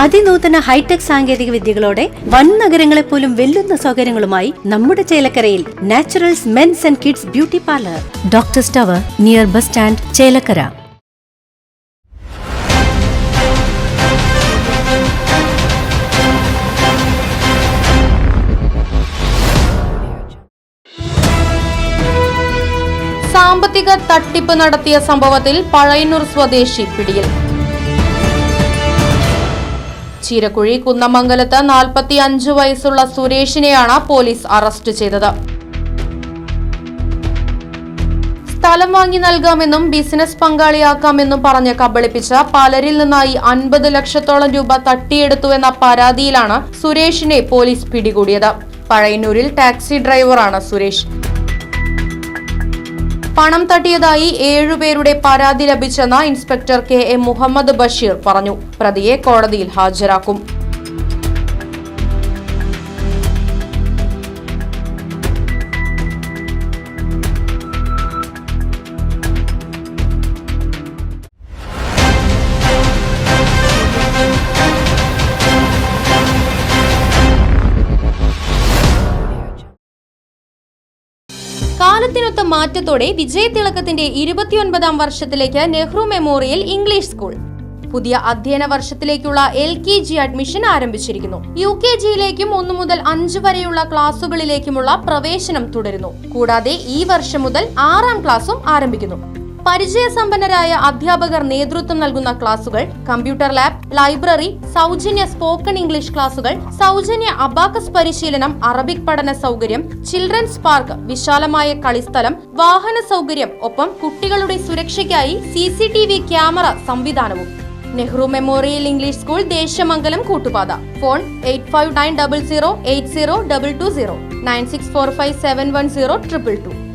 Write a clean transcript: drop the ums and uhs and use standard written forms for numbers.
അതിനൂതന hi tech സാങ്കേതിക വിദ്യകളോടെ വൻ നഗരങ്ങളെ പോലും വെല്ലുന്ന സൗകര്യങ്ങളുമായി നമ്മുടെ ചേലക്കരയിൽ Naturals men's and kids beauty parlour, doctors tower, near bus stand, Chelakkara. സാമ്പത്തിക തട്ടിപ്പ് നടത്തിയ സംഭവത്തിൽ പഴയന്നൂർ സ്വദേശി പിടിയിൽ. ചീരക്കുഴി കുന്നമംഗലത്ത് 45 വയസ്സുള്ള സുരേഷിനെയാണ് പോലീസ് അറസ്റ്റ് ചെയ്തത്. സ്ഥലം വാങ്ങി നൽകാമെന്നും ബിസിനസ് പങ്കാളിയാക്കാമെന്നും പറഞ്ഞ് കബളിപ്പിച്ച പലരിൽ നിന്നായി 50 ലക്ഷത്തോളം രൂപ തട്ടിയെടുത്തുവെന്ന പരാതിയിലാണ് സുരേഷിനെ പോലീസ് പിടികൂടിയത്. പഴയന്നൂരിൽ ടാക്സി ഡ്രൈവറാണ് സുരേഷ്. പണം തട്ടിയതായി 7 പേരുടെ പരാതി ലഭിച്ചെന്ന് ഇൻസ്പെക്ടർ KM മുഹമ്മദ് ബഷീർ പറഞ്ഞു. പ്രതിയെ കോടതിയിൽ ഹാജരാക്കും. കാലത്തിനൊത്ത മാറ്റത്തോടെ വിജയതിളക്കത്തിന്റെ 29ാം വർഷത്തിലേക്ക് നെഹ്റു മെമ്മോറിയൽ ഇംഗ്ലീഷ് സ്കൂൾ പുതിയ അധ്യയന വർഷത്തിലേക്കുള്ള LKG അഡ്മിഷൻ ആരംഭിച്ചിരിക്കുന്നു. UKGയിലേക്കും 1 മുതൽ 5 വരെയുള്ള ക്ലാസുകളിലേക്കുമുള്ള പ്രവേശനം തുടരുന്നു. കൂടാതെ ഈ വർഷം മുതൽ 6ാം ക്ലാസും ആരംഭിക്കുന്നു. പരിചയസമ്പന്നരായ അധ്യാപകർ നേതൃത്വം നൽകുന്ന ക്ലാസുകൾ, കമ്പ്യൂട്ടർ ലാബ്, ലൈബ്രറി, സൗജന്യ സ്പോക്കൺ ഇംഗ്ലീഷ് ക്ലാസുകൾ, സൗജന്യ അബാക്കസ് പരിശീലനം, അറബിക് പഠന സൗകര്യം, ചിൽഡ്രൻസ് പാർക്ക്, വിശാലമായ കളിസ്ഥലം, വാഹന സൗകര്യം, ഒപ്പം കുട്ടികളുടെ സുരക്ഷയ്ക്കായി CCTV ക്യാമറ സംവിധാനവും. Nehru memorial English school, Desamangalam, Koottupatha. Phone 8590080220 9645710222.